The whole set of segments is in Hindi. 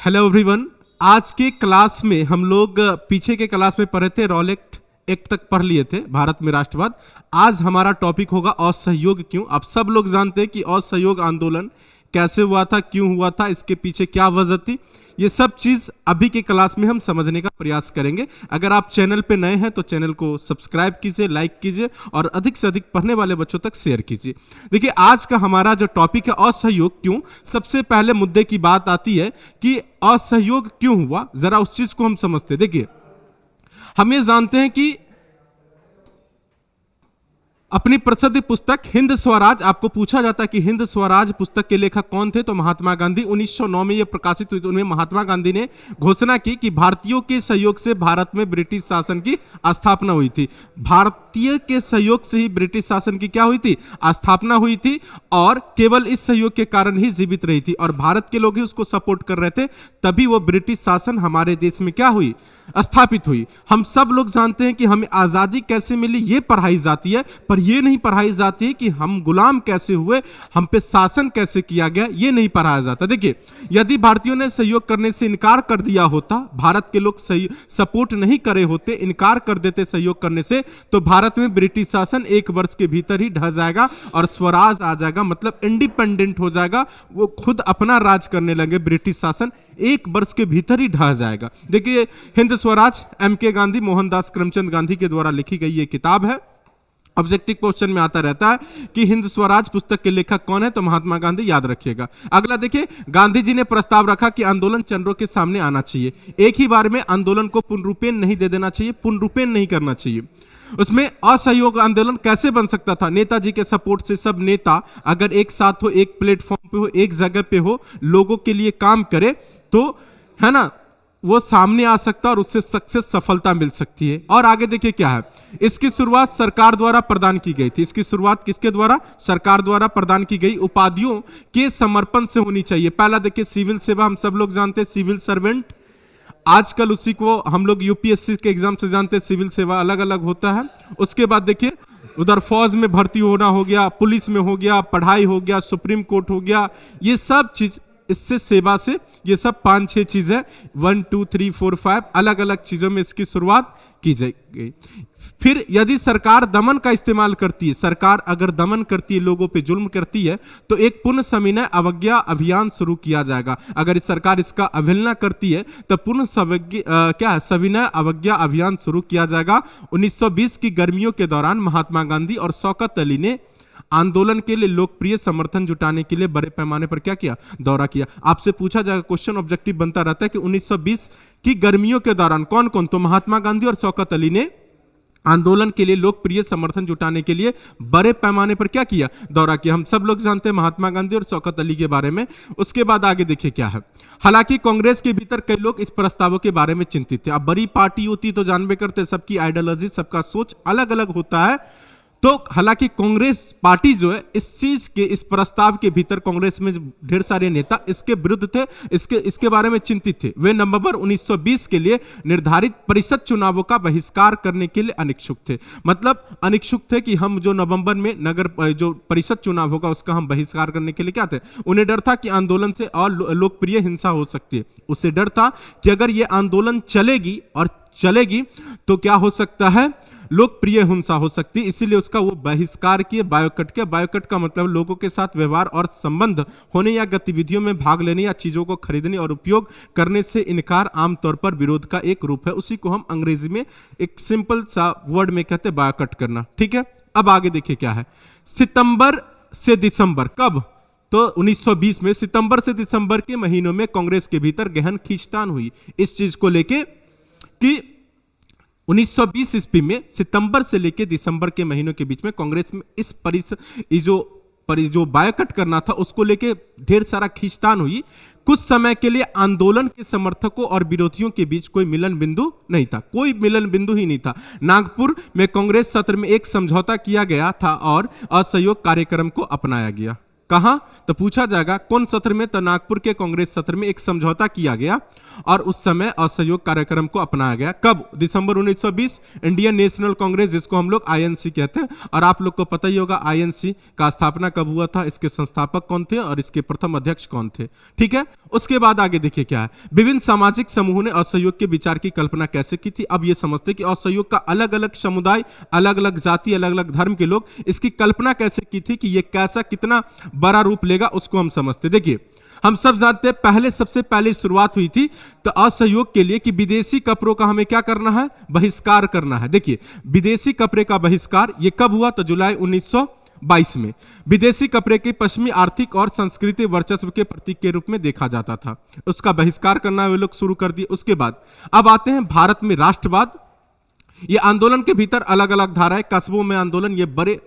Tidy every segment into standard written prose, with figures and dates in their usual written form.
Hello everyone. आज के क्लास में हम लोग पीछे के क्लास में पढ़े थे रॉलेट एक्ट तक पढ़ लिए थे, भारत में राष्ट्रवाद। आज हमारा टॉपिक होगा असहयोग क्यों। आप सब लोग जानते हैं कि असहयोग आंदोलन कैसे हुआ था, क्यों हुआ था, इसके पीछे क्या वजह थी। ये सब चीज अभी के क्लास में हम समझने का प्रयास करेंगे। अगर आप चैनल पे नए हैं तो चैनल को सब्सक्राइब कीजिए, लाइक कीजिए और अधिक से अधिक पढ़ने वाले बच्चों तक शेयर कीजिए। देखिए, आज का हमारा जो टॉपिक है असहयोग क्यों। सबसे पहले मुद्दे की बात आती है कि असहयोग क्यों हुआ, जरा उस चीज को हम समझते हैं। देखिए, हम ये जानते हैं कि अपनी प्रसिद्ध पुस्तक हिंद स्वराज, आपको पूछा जाता है कि हिंद स्वराज पुस्तक के लेखक कौन थे, तो महात्मा गांधी। 1909 में यह प्रकाशित हुई। उनमें महात्मा गांधी ने घोषणा की कि भारतीयों के सहयोग से भारत में ब्रिटिश शासन की स्थापना हुई थी। भारतीय के सहयोग से ही ब्रिटिश शासन की क्या हुई थी, स्थापना हुई थी, और केवल इस सहयोग के कारण ही जीवित रही थी, और भारत के लोग ही उसको सपोर्ट कर रहे थे, तभी वो ब्रिटिश शासन हमारे देश में क्या हुई, स्थापित हुई। हम सब लोग जानते हैं कि हमें आजादी कैसे मिली ये पढ़ाई जाती है, पर यह नहीं पढ़ाई जाती है कि हम गुलाम कैसे हुए, हम पे शासन कैसे किया गया, ये नहीं पढ़ाया जाता। देखिए, यदि भारतीयों ने सहयोग करने से इनकार कर दिया होता, भारत के लोग सपोर्ट नहीं करे होते, इनकार कर देते सहयोग करने से, तो भारत में ब्रिटिश शासन 1 वर्ष के भीतर ही ढह जाएगा और स्वराज आ जाएगा, मतलब इंडिपेंडेंट हो जाएगा। वो खुद अपना राज करने लगे, ब्रिटिश शासन 1 वर्ष के भीतर ही ढह जाएगा। देखिए, हिंद स्वराज M.K. गांधी, मोहनदास करमचंद गांधी के द्वारा लिखी गई ये किताब है। ऑब्जेक्टिव क्वेश्चन में आता रहता है कि हिंद स्वराज पुस्तक के लेखक कौन है, तो महात्मा गांधी, याद रखिएगा। अगला देखिए, गांधी जी ने प्रस्ताव रखा कि आंदोलन चंद्रों के सामने आना चाहिए। एक ही बार में आंदोलन को पुनरुपेन नहीं दे देना चाहिए, पुनरुपेन नहीं करना चाहिए। उसमें असहयोग आंदोलन कैसे बन सकता था, नेताजी के सपोर्ट से सब नेता अगर एक साथ हो, एक प्लेटफॉर्म पे हो, एक जगह पे हो, लोगों के लिए काम करे, तो है ना, वो सामने आ सकता और उससे सक्सेस, सफलता मिल सकती है। और आगे देखिए क्या है, इसकी शुरुआत सरकार द्वारा प्रदान की गई थी। इसकी शुरुआत किसके द्वारा, सरकार द्वारा प्रदान की गई उपाधियों के समर्पण से होनी चाहिए। पहला देखिए, सिविल सेवा, हम सब लोग जानते हैं सिविल सर्वेंट, आजकल उसी को हम लोग यूपीएससी के एग्जाम से जानते हैं, सिविल सेवा अलग अलग होता है। उसके बाद देखिए, उधर फौज में भर्ती होना हो गया, पुलिस में हो गया, पढ़ाई हो गया, सुप्रीम कोर्ट हो गया, ये सब चीज इससे सेवा से, ये सब 5-6 चीजें, 1 2 3 4 5 अलग अलग चीजों में इसकी शुरुआत की जाएगी। फिर यदि सरकार दमन का इस्तेमाल करती है, सरकार अगर दमन करती है, लोगों पे जुल्म करती है, तो एक पुनः सविनय अवज्ञा अभियान शुरू किया जाएगा। अगर सरकार इसका अवहेलना करती है तो पुनः सविनय अवज्ञा अभियान शुरू किया जाएगा। 1920 की गर्मियों के दौरान महात्मा गांधी और शौकत अली ने आंदोलन के लिए लोकप्रिय समर्थन जुटाने के लिए बड़े पैमाने पर क्या किया, दौरा किया। आपसे पूछा जाएगा, क्वेश्चन ऑब्जेक्टिव बनता रहता है कि 1920 की गर्मियों के दौरान कौन कौन, तो महात्मा गांधी और शौकत अली ने आंदोलन के लिए लोकप्रिय समर्थन जुटाने के लिए बड़े पैमाने पर क्या किया, दौरा किया। हम सब लोग जानते हैं महात्मा गांधी और शौकत अली के बारे में। उसके बाद आगे देखिए क्या है, हालांकि कांग्रेस के भीतर कई लोग इस प्रस्तावों के बारे में चिंतित थे। अब बड़ी पार्टी होती तो जानबे करते, सबकी आइडियोलॉजी, सबका सोच अलग अलग होता है। तो हालांकि कांग्रेस पार्टी जो है इस चीज के, इस प्रस्ताव के भीतर, कांग्रेस में ढेर सारे नेता इसके विरुद्ध थे, इसके बारे में चिंतित थे। वे नवंबर 1920 के लिए निर्धारित परिषद चुनावों का बहिष्कार करने के लिए अनिच्छुक थे। मतलब अनिच्छुक थे कि हम जो नवंबर में जो परिषद चुनाव होगा उसका हम बहिष्कार करने के लिए क्या थे, उन्हें डर था कि आंदोलन से और लोकप्रिय हिंसा हो सकती है। उससे डर था कि अगर ये आंदोलन चलेगी तो क्या हो सकता है, लोकप्रिय हिंसा हो सकती है, इसीलिए उसका वो बहिष्कार किए, बायकॉट किया। बायकॉट का मतलब लोगों के साथ व्यवहार और संबंध होने या गतिविधियों में भाग लेने या चीजों को खरीदने और उपयोग करने से इनकार आमतौर पर विरोध का एक रूप है। उसी को हम अंग्रेजी में एक सिंपल सा वर्ड में कहते हैं बायकॉट करना। ठीक है, अब आगे देखिए क्या है, सितंबर से दिसंबर, कब, तो 1920 में सितंबर से दिसंबर के महीनों में कांग्रेस के भीतर गहन खींचतान हुई इस चीज को लेके कि 1920 ईस्वी में सितंबर से लेकर दिसंबर के महीनों के बीच में कांग्रेस में इस जो बायकॉट करना था उसको लेके ढेर सारा खींचतान हुई। कुछ समय के लिए आंदोलन के समर्थकों और विरोधियों के बीच कोई मिलन बिंदु नहीं था, कोई मिलन बिंदु ही नहीं था। नागपुर में कांग्रेस सत्र में एक समझौता किया गया था और असहयोग कार्यक्रम को अपनाया गया। कहां? तो पूछा जाएगा कौन सत्र में? तो नागपुर के कांग्रेस सत्र में एक समझौता किया गया और उस समय असहयोग कार्यक्रम को अपनाया गया। कब? दिसंबर 1920। इंडियन नेशनल कांग्रेस, जिसको हम लोग आईएनसी कहते हैं, और आप लोग को पता ही होगा आईएनसी का स्थापना कब हुआ था, इसके संस्थापक कौन थे और इसके प्रथम अध्यक्ष कौन थे। ठीक है, उसके बाद आगे देखिए क्या है। विभिन्न सामाजिक समूहों ने असहयोग के विचार की कल्पना कैसे की थी? अब ये समझते कि असहयोग का अलग अलग समुदाय, अलग अलग जाति, अलग अलग धर्म के लोग इसकी कल्पना कैसे की थी कि ये कैसा कितना बड़ा रूप लेगा, उसको हम समझते। देखिए हम सब जानते हैं सबसे पहले शुरुआत हुई थी तो असहयोग के लिए कि विदेशी कपड़ों का हमें क्या करना है? बहिष्कार करना है। देखिए विदेशी कपड़े का बहिष्कार ये कब हुआ? तो जुलाई 1922 में। विदेशी कपड़े के पश्चिमी आर्थिक और सांस्कृतिक वर्चस्व के प्रतीक के रूप में देखा जाता था, उसका बहिष्कार करना वे लोग शुरू कर दिए। उसके बाद अब आते हैं भारत में राष्ट्रवाद। ये आंदोलन के भीतर अलग अलग धाराएं, कस्बों में आंदोलन, ये बड़े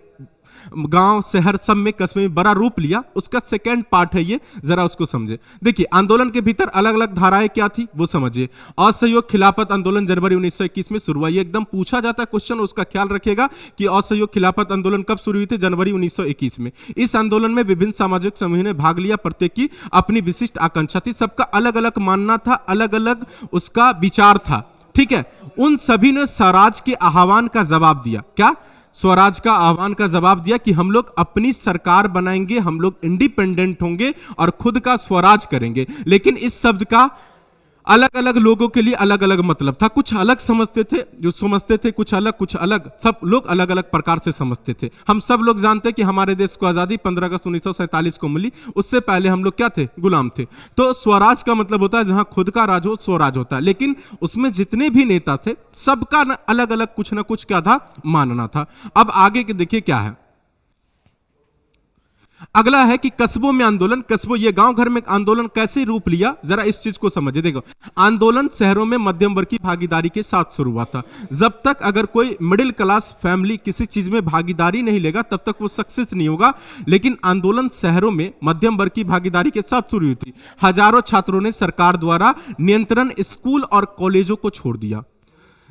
गांव शहर सब में कस्बे में बड़ा रूप लिया। उसका सेकंड पार्ट है ये, जरा उसको समझे। देखिए आंदोलन के भीतर अलग अलग धाराएं क्या थी वो समझिए। असहयोग खिलाफत आंदोलन जनवरी 1921 में शुरू हुआ। ये एकदम पूछा जाता है क्वेश्चन, उसका ख्याल रखिएगा कि असहयोग खिलाफत आंदोलन कब शुरू हुई थी? जनवरी 1921 में। इस आंदोलन में विभिन्न सामाजिक समूह ने भाग लिया, प्रत्येक की अपनी विशिष्ट आकांक्षा थी, सबका अलग अलग मानना था, अलग अलग उसका विचार था। ठीक है, उन सभी ने स्वराज के आह्वान का जवाब दिया। क्या? स्वराज का आह्वान का जवाब दिया कि हम लोग अपनी सरकार बनाएंगे, हम लोग इंडिपेंडेंट होंगे और खुद का स्वराज करेंगे। लेकिन इस शब्द का अलग अलग लोगों के लिए अलग अलग मतलब था। कुछ अलग समझते थे, जो समझते थे कुछ अलग, सब लोग अलग अलग प्रकार से समझते थे। हम सब लोग जानते हैं कि हमारे देश को आजादी 15 अगस्त 1947 को मिली, उससे पहले हम लोग क्या थे? गुलाम थे। तो स्वराज का मतलब होता है जहां खुद का राज हो, स्वराज होता है। लेकिन उसमें जितने भी नेता थे सबका अलग अलग कुछ ना कुछ क्या था? मानना था। अब आगे के देखिए क्या है। अगला है कि कस्बों में आंदोलन। कस्बों ये गांव घर में आंदोलन कैसे रूप लिया, जरा इस चीज को समझिए। देखो आंदोलन शहरों में मध्यम वर्ग की भागीदारी के साथ शुरू हुआ था। जब तक अगर कोई मिडिल क्लास फैमिली किसी चीज में भागीदारी नहीं लेगा तब तक वो सक्सेस नहीं होगा। लेकिन आंदोलन शहरों में मध्यम वर्ग की भागीदारी के साथ शुरू हुई थी। हजारों छात्रों ने सरकार द्वारा नियंत्रण स्कूल और कॉलेजों को छोड़ दिया।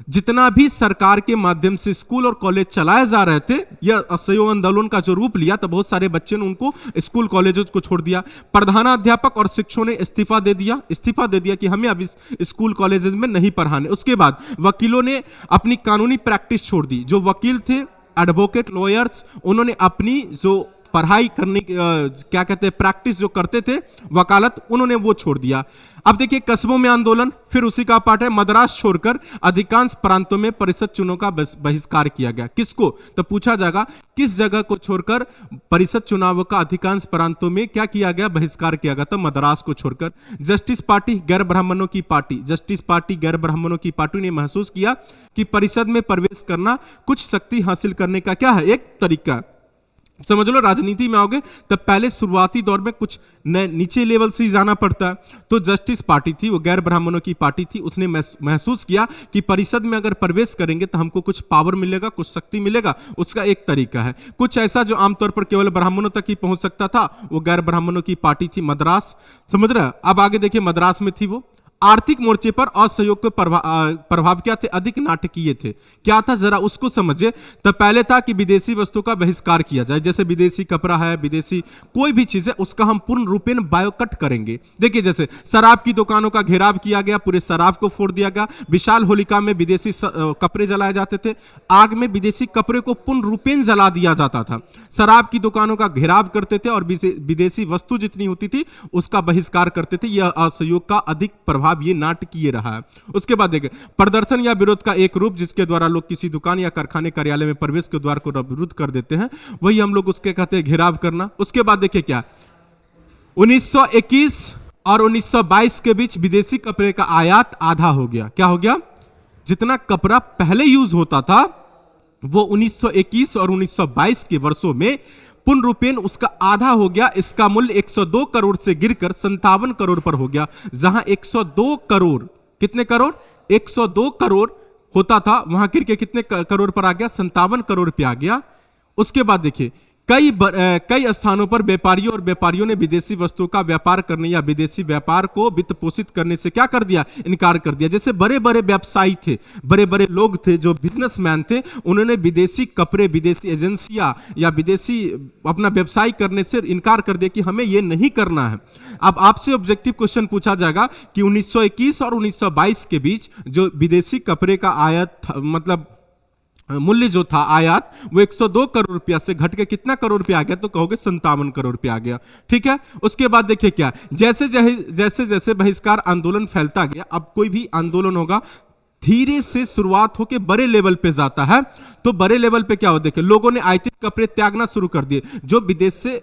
जितना भी सरकार के माध्यम से स्कूल और कॉलेज चलाए जा रहे थे, यह असहयोग आंदोलन का जो रूप लिया तो बहुत सारे बच्चे ने उनको स्कूल कॉलेजों को छोड़ दिया। प्रधानाध्यापक और शिक्षकों ने इस्तीफा दे दिया कि हमें अब इस स्कूल कॉलेजेस में नहीं पढ़ाने। उसके बाद वकीलों ने अपनी कानूनी प्रैक्टिस छोड़ दी। जो वकील थे, एडवोकेट, लॉयर्स, उन्होंने अपनी जो पढ़ाई करने क्या कहते हैं प्रैक्टिस जो करते थे वकालत, उन्होंने वो छोड़ दिया। अब देखिए कस्बों में आंदोलन, फिर उसी का पार्ट है मद्रास छोड़कर अधिकांश प्रांतों में परिषद चुनाव का बहिष्कार किया गया। किसको? तो पूछा जाएगा किस जगह को छोड़कर परिषद चुनाव का अधिकांश प्रांतों में क्या किया गया? बहिष्कार किया गया। तो मद्रास को छोड़कर जस्टिस पार्टी गैर ब्राह्मणों की पार्टी, जस्टिस पार्टी गैर ब्राह्मणों की पार्टी ने महसूस किया कि परिषद में प्रवेश करना कुछ शक्ति हासिल करने का क्या है? एक तरीका। समझ लो राजनीति में आओगे तब पहले शुरुआती दौर में कुछ नीचे लेवल से ही जाना पड़ता है। तो जस्टिस पार्टी थी, वो गैर ब्राह्मणों की पार्टी थी, उसने महसूस किया कि परिषद में अगर प्रवेश करेंगे तो हमको कुछ पावर मिलेगा, कुछ शक्ति मिलेगा। उसका एक तरीका है कुछ ऐसा जो आमतौर पर केवल ब्राह्मणों तक ही पहुंच सकता था, वो गैर ब्राह्मणों की पार्टी थी मद्रास। समझ रहे? अब आगे देखिए मद्रास में थी वो। आर्थिक मोर्चे पर असहयोग के प्रभाव क्या थे? अधिक नाटकीय थे। क्या था जरा उसको समझिए। तो पहले था कि विदेशी वस्तु का बहिष्कार किया जाए, जैसे विदेशी कपड़ा है, विदेशी कोई भी चीज है, उसका हम पूर्ण रूपेण बायोकट करेंगे। देखिए जैसे शराब की दुकानों का घेराव किया गया, पूरे शराब को फोड़ दिया गया। विशाल होलिका में विदेशी कपड़े जलाए जाते थे, आग में विदेशी कपड़े को पूर्ण रूपेण जला दिया जाता था। शराब की दुकानों का घेराव करते थे और विदेशी वस्तु जितनी होती थी उसका बहिष्कार करते थे। यह असहयोग का अधिक प्रभाव ये नाटकीय रहा है। उसके बाद देखिए प्रदर्शन या विरोध का एक रूप जिसके द्वारा लोग किसी दुकान या कारखाने कार्यालय में प्रवेश के द्वार को अवरुद्ध कर देते हैं, वही हम लोग उसके कहते हैं घेराव करना। उसके बाद देखिए क्या 1921 और 1922 के बीच विदेशी कपड़े का आयात आधा हो गया। क्या हो गया? जितना कपड़ा पहले यूज होता था वो 1921 और 1922 के वर्षों में पूर्ण रूपेण उसका आधा हो गया। इसका मूल्य 102 करोड़ से गिरकर 57 करोड़ पर हो गया। जहां 102 करोड़, कितने करोड़? 102 करोड़ होता था, वहां गिर के कितने करोड़ पर आ गया? 57 करोड़ पे आ गया। उसके बाद देखिए कई स्थानों पर व्यापारियों और व्यापारियों ने विदेशी वस्तुओं का व्यापार करने या विदेशी व्यापार को वित्त पोषित करने से क्या कर दिया, इनकार कर दिया। जैसे बड़े बड़े व्यवसायी थे, बड़े बड़े लोग थे जो बिजनेसमैन थे, उन्होंने विदेशी कपड़े, विदेशी एजेंसियां या विदेशी अपना व्यवसाय करने से इनकार कर दिया कि हमें यह नहीं करना है। अब आपसे ऑब्जेक्टिव क्वेश्चन पूछा जाएगा कि 1921 और 1922 के बीच जो विदेशी कपड़े का आयात मतलब मूल्य जो था आयात, वो 102 करोड़ रुपया से घट के कितना करोड़ रुपया आ गया, तो कहोगे 57 करोड़ रुपया आ गया। ठीक है, उसके बाद देखिए क्या, जैसे जैसे जैसे बहिष्कार आंदोलन फैलता गया, अब कोई भी आंदोलन होगा धीरे से शुरुआत होकर बड़े लेवल पे जाता है। तो बड़े लेवल पे क्या हो, देखिए लोगों ने आयातित कपड़े त्यागना शुरू कर दिए। जो विदेश से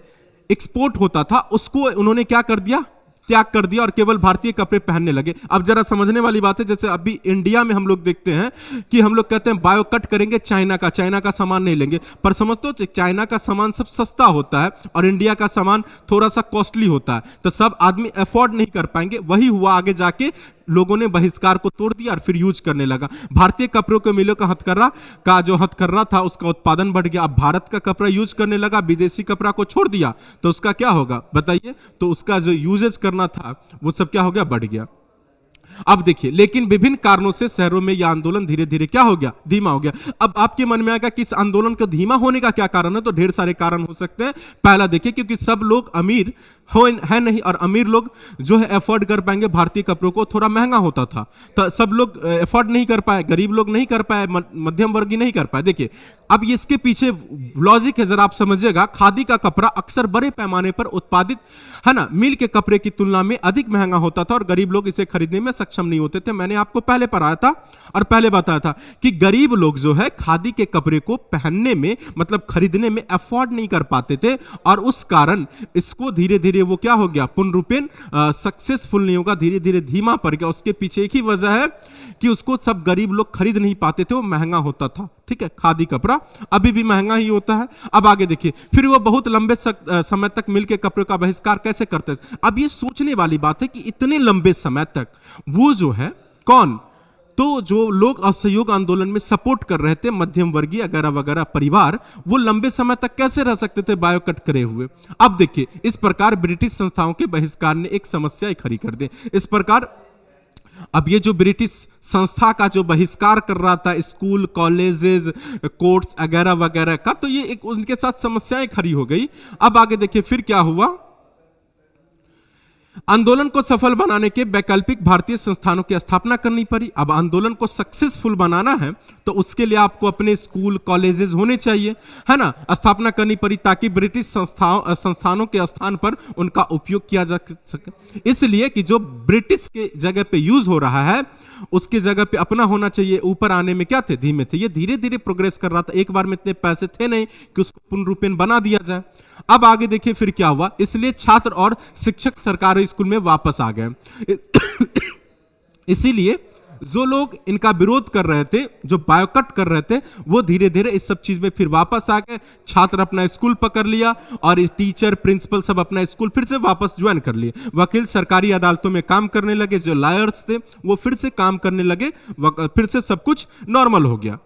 एक्सपोर्ट होता था उसको उन्होंने क्या कर दिया, त्याग कर दिया और केवल भारतीय कपड़े पहनने लगे। अब जरा समझने वाली बात है, जैसे अभी इंडिया में हम लोग देखते हैं कि हम लोग कहते हैं बायो कट करेंगे चाइना का सामान नहीं लेंगे, पर समझते हो चाइना का सामान सब सस्ता होता है और इंडिया का सामान थोड़ा सा कॉस्टली होता है, तो सब आदमी अफोर्ड नहीं कर पाएंगे। वही हुआ आगे जाके, लोगों ने बहिष्कार को तोड़ दिया और फिर यूज करने लगा। भारतीय कपड़ों के मिलों का हथकरघा था उसका उत्पादन बढ़ गया। अब भारत का कपड़ा यूज करने लगा, विदेशी कपड़ा को छोड़ दिया, तो उसका क्या होगा बताइए, तो उसका जो यूजेज करना था वो सब क्या हो गया, बढ़ गया। अब देखिए, लेकिन विभिन्न कारणों से शहरों में यह आंदोलन धीरे धीरे क्या हो गया, धीमा हो गया। अब आपके मन में आएगा कि इस आंदोलन को धीमा होने का क्या कारण है, तो ढेर सारे कारण हो सकते हैं। पहला देखिए, क्योंकि सब लोग अमीर है नहीं, और अमीर लोग जो है अफोर्ड कर पाएंगे भारतीय कपड़ों को, थोड़ा महंगा होता था तो सब लोग अफोर्ड नहीं कर पाए, गरीब लोग नहीं कर पाए, मध्यम वर्गीय नहीं कर पाए। देखिए अब इसके पीछे लॉजिक है, जरा आप समझिएगा। खादी का कपड़ा अक्सर बड़े पैमाने पर उत्पादित है ना, मिल के कपड़े की तुलना में अधिक महंगा होता था और गरीब लोग इसे खरीदने में सक्षम नहीं होते थे। मैंने आपको पहले पढ़ाया था और पहले बताया था कि गरीब लोग जो है खादी के कपड़े को पहनने में मतलब खरीदने में अफोर्ड नहीं कर पाते थे, और उस कारण इसको धीरे धीरे वो क्या हो गया, पूर्ण रूपेण सक्सेसफुल नहीं होगा, धीरे धीरे धीमा पड़ गया। उसके पीछे एक ही वजह है कि उसको सब गरीब लोग खरीद नहीं पाते थे, वो महंगा होता था। ठीक है, खादी कपड़ा अभी भी महंगा ही होता है। अब आगे देखिए, फिर वो बहुत लंबे समय तक मिलके कपड़ों का बहिष्कार कैसे करते थे। अब ये सोचने वाली बात है कि इतने लंबे समय तक वो जो है कौन, तो जो लोग असहयोग आंदोलन में सपोर्ट कर रहे थे, मध्यम वर्गीय वगैरह वगैरह परिवार, वो लंबे समय तक कैसे रह सकते थे बायोकट करे हुए। अब देखिए, इस प्रकार ब्रिटिश संस्थाओं के बहिष्कार ने एक समस्या खड़ी कर दी। इस प्रकार अब ये जो ब्रिटिश संस्था का जो बहिष्कार कर रहा था स्कूल, कॉलेजेस, कोर्ट्स वगैरह वगैरह का, तो ये एक उनके साथ समस्याएं खड़ी हो गई। अब आगे देखिए फिर क्या हुआ, आंदोलन को सफल बनाने के वैकल्पिक भारतीय संस्थानों की स्थापना करनी पड़ी। अब आंदोलन को सक्सेसफुल बनाना है तो उसके लिए आपको अपने स्कूल, कॉलेजेस होने चाहिए, है ना, स्थापना करनी पड़ी ताकि ब्रिटिश संस्थानों के स्थान पर उनका उपयोग किया जा सके। इसलिए कि जो ब्रिटिश के जगह पे यूज हो रहा है उसकी जगह पे अपना होना चाहिए। ऊपर आने में क्या थे, धीमे थे। ये धीरे धीरे प्रोग्रेस कर रहा था, एक बार में इतने पैसे थे नहीं कि उसको पूर्ण रूपेण बना दिया जाए। अब आगे देखिए फिर क्या हुआ, इसलिए छात्र और शिक्षक सरकारी स्कूल में वापस आ गए। इसीलिए जो लोग इनका विरोध कर रहे थे, जो बायोकट कर रहे थे, वो धीरे धीरे इस सब चीज में फिर वापस आ गए। छात्र अपना स्कूल पकड़ लिया और टीचर, प्रिंसिपल सब अपना स्कूल फिर से वापस ज्वाइन कर लिए। वकील सरकारी अदालतों में काम करने लगे, जो लॉयर्स थे वो फिर से काम करने लगे, फिर से सब कुछ नॉर्मल हो गया।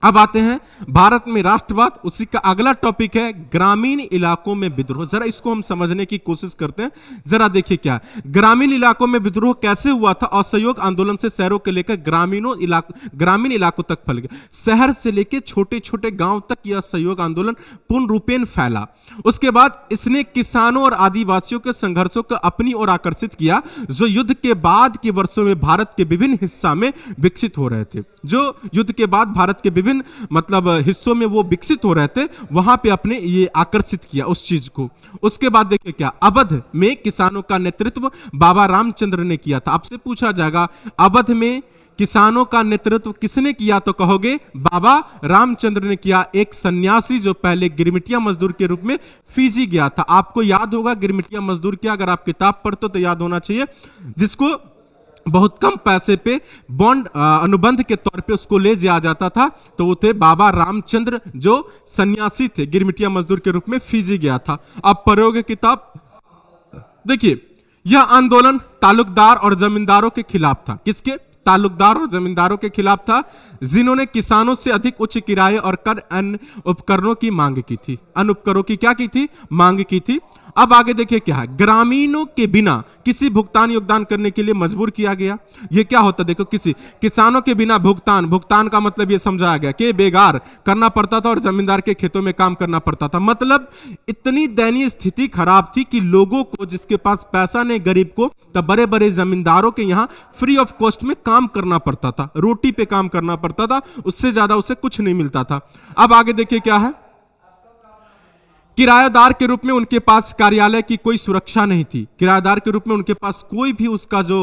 अब आते हैं भारत में राष्ट्रवाद। उसी का अगला टॉपिक है ग्रामीण इलाकों में विद्रोह। जरा इसको हम समझने की कोशिश करते हैं। जरा देखिए क्या ग्रामीण इलाकों में विद्रोह कैसे हुआ था। असहयोग आंदोलन से शहरों के लेकर ग्रामीण इलाकों तक फैल गया। शहर से लेकर छोटे छोटे गांव तक यह असहयोग आंदोलन पूर्ण रूपेण फैला। उसके बाद इसने किसानों और आदिवासियों के संघर्षों को अपनी ओर आकर्षित किया, जो युद्ध के बाद के वर्षों में भारत के विभिन्न हिस्सा में विकसित हो रहे थे। जो युद्ध के बाद भारत के विभिन्न मतलब हिस्सों में वो विकसित हो रहे थे, वहां पे अपने ये आकर्षित किया उस चीज को। उसके बाद देखिए क्या, अवध में किसानों का नेतृत्व बाबा रामचंद्र ने किया था। आपसे पूछा जाएगा अवध में किसानों का नेतृत्व किसने किया, तो कहोगे बाबा रामचंद्र ने किया। एक सन्यासी जो पहले गिरमिटिया मजदूर के रूप में फीजी गया था। आपको याद होगा गिरमिटिया मजदूर क्या, अगर आप किताब पढ़ते तो याद होना चाहिए, जिसको बहुत कम पैसे पे बॉन्ड अनुबंध के तौर पे उसको ले जाया जाता था। तो वो थे बाबा रामचंद्र, जो सन्यासी थे, गिरमिटिया मजदूर के रूप में फीजी गया था। अब पढ़ोगे किताब। देखिए यह आंदोलन तालुकदार और जमींदारों के खिलाफ था। किसके? तालुकदार और जमींदारों के खिलाफ था, जिन्होंने किसानों से अधिक उच्च किराए और कर अन्य उपकरणों की मांग की थी। अन्य उपकरणों की क्या की थी? मांग की थी। अब आगे देखिए क्या है, ग्रामीणों के बिना किसी भुगतान योगदान करने के लिए मजबूर किया गया। ये क्या होता, देखो, किसी किसानों के बिना भुगतान का मतलब ये समझाया गया कि बेगार करना पड़ता था और जमींदार के खेतों में काम करना पड़ता था। मतलब इतनी दयनीय स्थिति खराब थी कि लोगों को, जिसके पास पैसा नहीं, गरीब को, तब बड़े बड़े जमींदारों के यहां फ्री ऑफ कॉस्ट में काम करना पड़ता था, रोटी पे काम करना पड़ता था, उससे ज्यादा उसे कुछ नहीं मिलता था। अब आगे देखिए क्या है, किराएदार के रूप में उनके पास कार्यालय की कोई सुरक्षा नहीं थी। किराएदार के रूप में उनके पास कोई भी उसका जो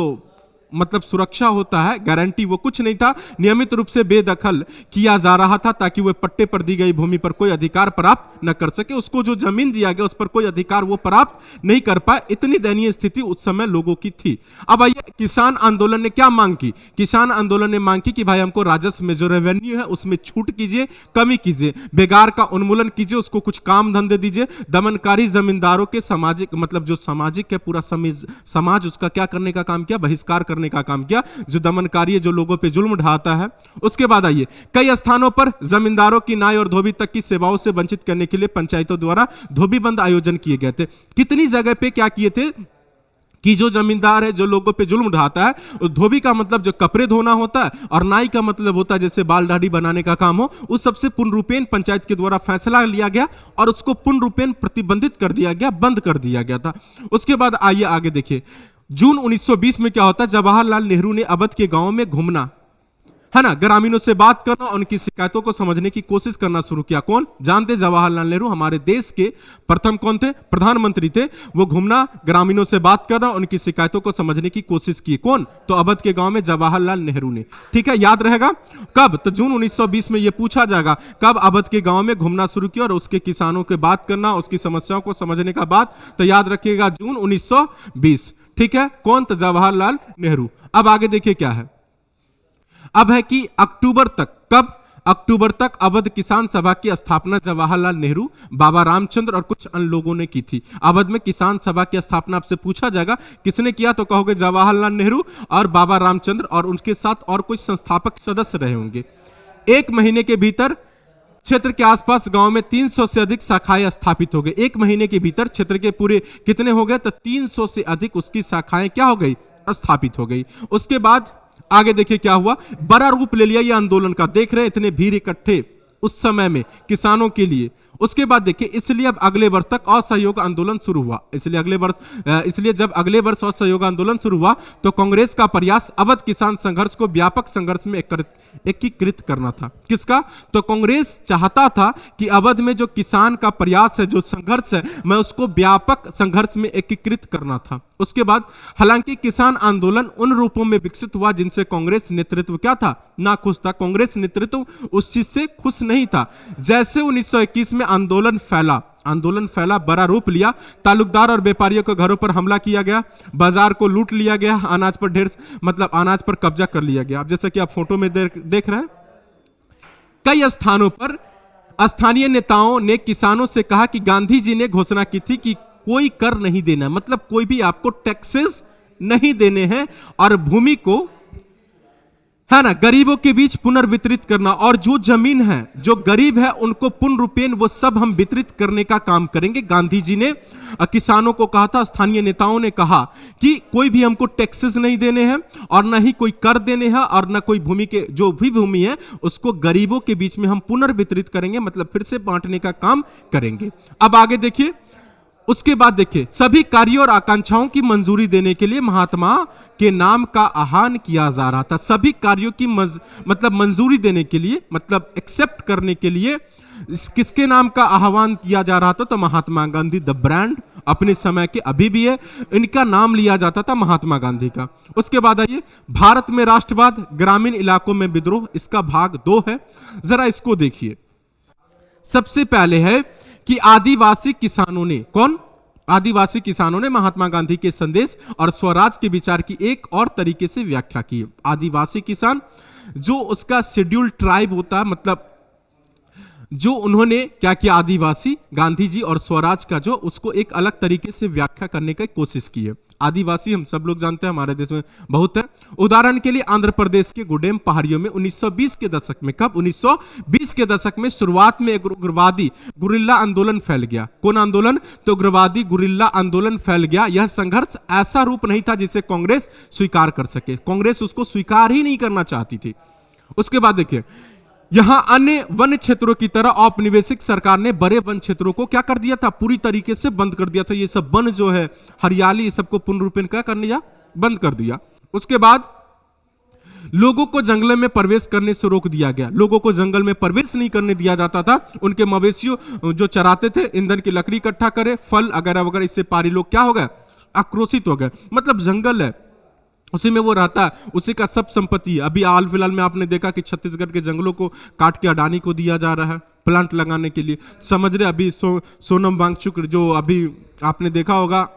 मतलब सुरक्षा होता है, गारंटी, वो कुछ नहीं था। नियमित रूप से बेदखल किया जा रहा था ताकि वह पट्टे पर दी गई भूमि पर कोई अधिकार प्राप्त न कर सके। उसको जो जमीन दिया गया उस पर कोई अधिकार वो प्राप्त नहीं कर पाए। इतनी दयनीय स्थिति उस समय लोगों की थी। अब आइए, किसान आंदोलन ने क्या मांग की? किसान आंदोलन ने मांग की कि भाई हमको राजस्व में जो रेवेन्यू है उसमें छूट कीजिए, कमी कीजिए, बेगार का उन्मूलन कीजिए, उसको कुछ काम धंधे दीजिए। दमनकारी जमींदारों के सामाजिक, मतलब जो सामाजिक है पूरा समाज उसका क्या करने का काम किया? बहिष्कार करने का काम किया, जो दमनकारी है, जो लोगों पे जुल्म ढाता है। उसके बाद आइए, कई स्थानों पर जमींदारों की नाई और धोबी तक की सेवाओं से वंचित करने के लिए पंचायतों द्वारा धोबी बंद आयोजन किए गए थे। कितनी जगह पे क्या किए थे कि जो जमींदार है, जो लोगों पे जुल्म ढाता है, धोबी का मतलब जो कपड़े धोना होता है, और नाई का मतलब होता है जैसे बाल दाढ़ी बनाने का काम हो, उस सबसे पूर्ण रूपेण पंचायत के द्वारा फैसला लिया गया और उसको पूर्ण रूपेण प्रतिबंधित कर दिया गया, बंद कर दिया गया था। उसके बाद आइए आगे देखिए, जून 1920 में क्या होता है, जवाहरलाल नेहरू ने अवध के गांवों में घूमना, है ना, ग्रामीणों से बात करना, उनकी शिकायतों को समझने की कोशिश करना शुरू किया। कौन जानते? जवाहरलाल नेहरू हमारे देश के प्रथम कौन थे? प्रधानमंत्री थे। वो घूमना, ग्रामीणों से बात करना, उनकी शिकायतों को समझने की कोशिश की। कौन? तो अवध के गांव में जवाहरलाल नेहरू ने। ठीक है, याद रहेगा कब? तो जून 1920 में ये पूछा जाएगा, कब अवध के गांव में घूमना शुरू किया और उसके किसानों के बात करना, उसकी समस्याओं को समझने का बात। तो याद रखिएगा, जून 1920। ठीक है, कौन? तो जवाहरलाल नेहरू। अब आगे देखिए क्या है, अब है कि अक्टूबर तक, कब? अक्टूबर तक अवध किसान सभा की स्थापना जवाहरलाल नेहरू, बाबा रामचंद्र और कुछ अन्य लोगों ने की थी। अवध में किसान सभा की स्थापना आपसे पूछा जाएगा किसने किया, तो कहोगे जवाहरलाल नेहरू और बाबा रामचंद्र, और उनके साथ और कुछ संस्थापक सदस्य रहे होंगे। एक महीने के भीतर क्षेत्र के आसपास गांव में 300 से अधिक शाखाएं स्थापित हो गई। एक महीने के भीतर क्षेत्र के पूरे कितने हो गए? तो 300 से अधिक उसकी शाखाएं क्या हो गई? स्थापित हो गई। उसके बाद आगे देखिए क्या हुआ, बड़ा रूप ले लिया ये आंदोलन का। देख रहे हैं इतने भीड़ इकट्ठे उस समय में किसानों के लिए। उसके बाद देखिए, इसलिए अब अगले वर्ष तक असहयोग आंदोलन शुरू हुआ। इसलिए जब अगले वर्ष असहयोग आंदोलन शुरू हुआ तो कांग्रेस का प्रयास अवध किसान संघर्ष को व्यापक संघर्ष में एकीकृत करना था। किसका? तो कांग्रेस चाहता था कि अवध में जो किसान का प्रयास है, जो संघर्ष है, मैं उसको व्यापक संघर्ष में एकीकृत करना था। उसके बाद हालांकि किसान आंदोलन उन रूपों में विकसित हुआ जिनसे कांग्रेस नेतृत्व क्या था? नाखुश था। कांग्रेस नेतृत्व उस चीज से खुश नहीं था। जैसे 1921 में आंदोलन फैला, बड़ा रूप लिया, तालुकदार और व्यापारियों के घरों पर हमला किया गया, बाजार को लूट लिया गया, अनाज पर कब्जा कर लिया गया। अब जैसे कि आप फोटो में देख रहे हैं, कई स्थानों पर स्थानीय नेताओं ने किसानों से कहा कि गांधी जी ने घोषणा की थी कि कोई कर नहीं देना, मतलब कोई भी आपको टैक्सेस नहीं देने हैं, और भूमि को, है ना, गरीबों के बीच पुनर्वितरित करना, और जो जमीन है, जो गरीब है, उनको पूर्ण रूपेण वो सब हम वितरित करने का काम करेंगे। गांधी जी ने किसानों को कहा था, स्थानीय नेताओं ने कहा कि कोई भी हमको टैक्सेस नहीं देने हैं और न ही कोई कर देने हैं, और न कोई भूमि के, जो भी भूमि है उसको गरीबों के बीच में हम पुनर्वितरित करेंगे, मतलब फिर से बांटने का काम करेंगे। अब आगे देखिए, उसके बाद देखिए, सभी कार्यों और आकांक्षाओं की मंजूरी देने के लिए महात्मा के नाम का आह्वान किया जा रहा था। सभी कार्यों की मंजूरी देने के लिए, मतलब एक्सेप्ट करने के लिए किसके नाम का आह्वान किया जा रहा था? तो महात्मा गांधी, द ब्रांड, अपने समय के अभी भी है, इनका नाम लिया जाता था, महात्मा गांधी का। उसके बाद आइए, भारत में राष्ट्रवाद, ग्रामीण इलाकों में विद्रोह, इसका भाग 2 है। जरा इसको देखिए। सबसे पहले है कि आदिवासी किसानों ने, कौन? आदिवासी किसानों ने महात्मा गांधी के संदेश और स्वराज के विचार की एक और तरीके से व्याख्या की। आदिवासी किसान, जो उसका शेड्यूल्ड ट्राइब होता है, मतलब जो उन्होंने क्या किया, आदिवासी, गांधी जी और स्वराज का जो, उसको एक अलग तरीके से व्याख्या करने की कोशिश की है। आदिवासी हम सब लोग जानते हैं, हमारे देश में बहुत है। उदाहरण के लिए आंध्र प्रदेश के गुडेम पहाड़ियों में 1920 के दशक में, कब 1920 के दशक में शुरुआत में एक उग्रवादी गुरिल्ला आंदोलन फैल गया। कौन आंदोलन? तो उग्रवादी गुरिल्ला आंदोलन फैल गया। यह संघर्ष ऐसा रूप नहीं था जिसे कांग्रेस स्वीकार कर सके, कांग्रेस उसको स्वीकार ही नहीं करना चाहती थी। उसके बाद देखिए, यहां अन्य वन क्षेत्रों की तरह औपनिवेशिक सरकार ने बड़े वन क्षेत्रों को क्या कर दिया था? पूरी तरीके से बंद कर दिया था। ये सब वन जो है, हरियाली, ये सबको पूर्ण रूपेण क्या कर दिया? बंद कर दिया। उसके बाद लोगों को जंगल में प्रवेश करने से रोक दिया गया। लोगों को जंगल में प्रवेश नहीं करने दिया जाता था। उनके मवेशियों जो चराते थे, ईंधन की लकड़ी इकट्ठा करे, फल वगैरह वगैरह, इससे पारी लोग क्या हो गए? आक्रोशित हो गए। मतलब जंगल है, उसी में वो रहता है, उसी का सब संपत्ति है। अभी हाल फिलहाल में आपने देखा कि छत्तीसगढ़ के जंगलों को काट के अडानी को दिया जा रहा है प्लांट लगाने के लिए, समझ रहे? अभी सोनम वांगचुक जो अभी आपने देखा होगा,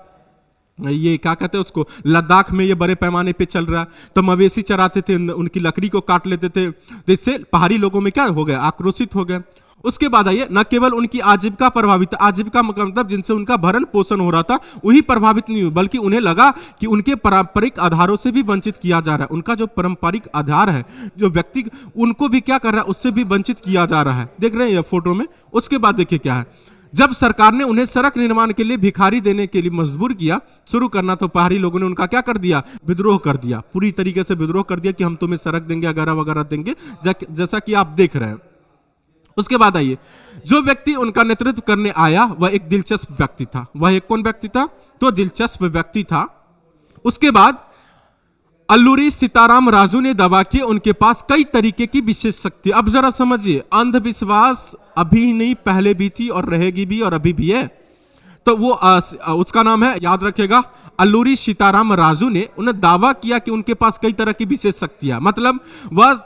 ये क्या कहते हैं उसको, लद्दाख में ये बड़े पैमाने पे चल रहा है। तो मवेशी चराते थे, उनकी लकड़ी को काट लेते थे, तो इससे पहाड़ी लोगों में क्या हो गया? आक्रोशित हो गए। उसके बाद आइए, न केवल उनकी आजीविका प्रभावित, आजीविका मतलब जिनसे उनका भरण पोषण हो रहा था वही प्रभावित नहीं हुई, बल्कि उन्हें लगा कि उनके पारंपरिक आधारों से भी वंचित किया जा रहा है। उनका जो पारंपरिक आधार है, जो व्यक्ति, उनको भी क्या कर रहा है? उससे भी वंचित किया जा रहा है। देख रहे हैं ये फोटो में। उसके बाद देखिए क्या है, जब सरकार ने उन्हें सड़क निर्माण के लिए भिखारी देने के लिए मजबूर किया, शुरू करना, तो पहाड़ी लोगों ने उनका क्या कर दिया? विद्रोह कर दिया। पूरी तरीके से विद्रोह कर दिया कि हम तुम्हें सड़क देंगे वगैरह वगैरह देंगे, जैसा कि आप देख रहे हैं। उसके बाद आइए, जो व्यक्ति उनका नेतृत्व करने आया वह एक दिलचस्प व्यक्ति था। वह एक कौन व्यक्ति था? तो दिलचस्प व्यक्ति था। उसके बाद अल्लूरी सीताराम राजू ने दावा किया उनके पास कई तरीके की विशेष शक्ति। अब जरा समझिए, अंधविश्वास अभी नहीं, पहले भी थी और रहेगी भी और अभी भी है। तो वो उसका नाम है, याद रखेगा, अल्लूरी सीताराम राजू ने उन्हें दावा किया कि उनके पास कई तरह की विशेष शक्तियां, मतलब वह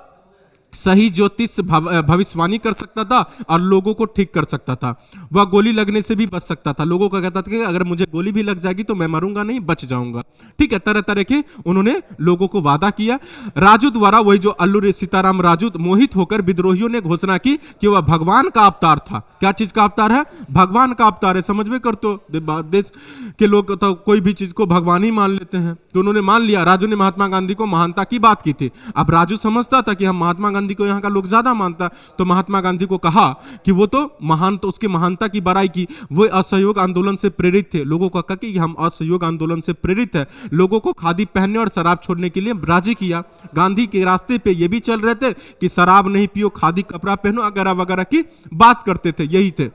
सही ज्योतिष भविष्यवाणी कर सकता था और लोगों को ठीक कर सकता था। वह गोली लगने से भी बच सकता था। लोगों का कहता था कि अगर मुझे गोली भी लग जाएगी तो मैं मरूंगा नहीं, बच जाऊंगा। ठीक है, तरह तरह के उन्होंने लोगों को वादा किया। राजू द्वारा, वही जो अल्लूरी सीताराम राजू, मोहित होकर विद्रोहियों ने घोषणा की कि वह भगवान का अवतार था। क्या चीज का अवतार है? भगवान का अवतार है। समझ में कर, तो देश के लोग तो कोई भी चीज को भगवान ही मान लेते हैं, तो उन्होंने मान लिया। राजू ने महात्मा गांधी को महानता की बात की थी। अब राजू समझता था कि हम महात्मा गांधी को यहाँ का लोग ज्यादा मानता, तो महात्मा गांधी को कहा कि वो तो महान, तो उसकी महानता की बड़ाई की। वो असहयोग आंदोलन से प्रेरित थे। लोगों को कहा कि हम असहयोग आंदोलन से प्रेरित है। लोगों को खादी पहनने और शराब छोड़ने के लिए राजी किया। गांधी के रास्ते पे ये भी चल रहे थे कि शराब नहीं पियो, खादी कपड़ा पहनो वगैरह वगैरह की बात करते थे, यही थे।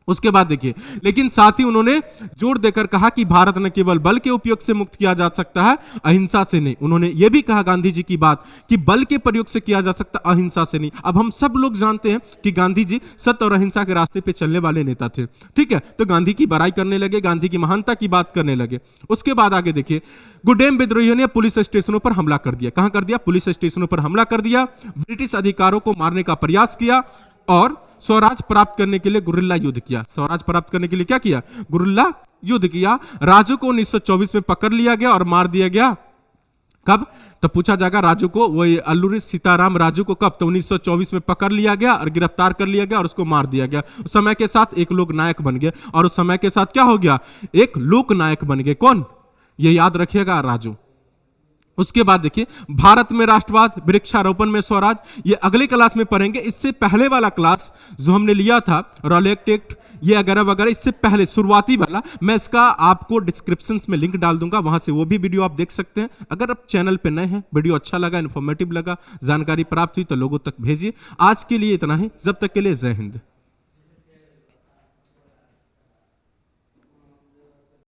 उसके बाद देखिए, लेकिन साथ ही उन्होंने जोर देकर कहा कि भारत न केवल बल के उपयोग से मुक्त किया जा सकता है, अहिंसा से नहीं। उन्होंने यह भी कहा, गांधी जी की बात, कि बल के प्रयोग से किया जा सकता, अहिंसा से नहीं। अब हम सब लोग जानते हैं कि गांधी जी सत्य और अहिंसा के रास्ते पे चलने वाले नेता थे। ठीक है, तो गांधी की बड़ाई करने लगे, गांधी की महानता की बात करने लगे। उसके बाद आगे देखिए, गुडेम विद्रोहियों ने पुलिस स्टेशनों पर हमला कर दिया। कहां कर दिया? पुलिस स्टेशनों पर हमला कर दिया। ब्रिटिश अधिकारों को मारने का प्रयास किया और स्वराज प्राप्त करने के लिए गुरिल्ला युद्ध किया। स्वराज प्राप्त करने के लिए क्या किया? गुरिल्ला युद्ध किया। राजू को 1924 में पकड़ लिया गया और मार दिया गया। कब? तो पूछा जाएगा, राजू को, वो अल्लूरी सीताराम राजू को कब? तो 1924 में पकड़ लिया गया और गिरफ्तार कर लिया गया और उसको मार दिया गया। उस समय के साथ एक लोक नायक बन गए और उस समय के साथ क्या हो गया? एक लोक नायक बन गए। कौन? ये याद रखिएगा, राजू। उसके बाद देखिए, भारत में राष्ट्रवाद, वृक्षारोपण में स्वराज, ये अगले क्लास में पढ़ेंगे। इससे पहले वाला क्लास जो हमने लिया था, रॉलेट एक्ट, ये वगैरह वगैरह, इससे पहले शुरुआती वाला, मैं इसका आपको डिस्क्रिप्शन में लिंक डाल दूंगा, वहां से वो भी वीडियो आप देख सकते हैं। अगर आप चैनल पे नए हैं, वीडियो अच्छा लगा, इन्फॉर्मेटिव लगा, जानकारी प्राप्त हुई तो लोगों तक भेजिए। आज के लिए इतना ही, जब तक के लिए जय हिंद।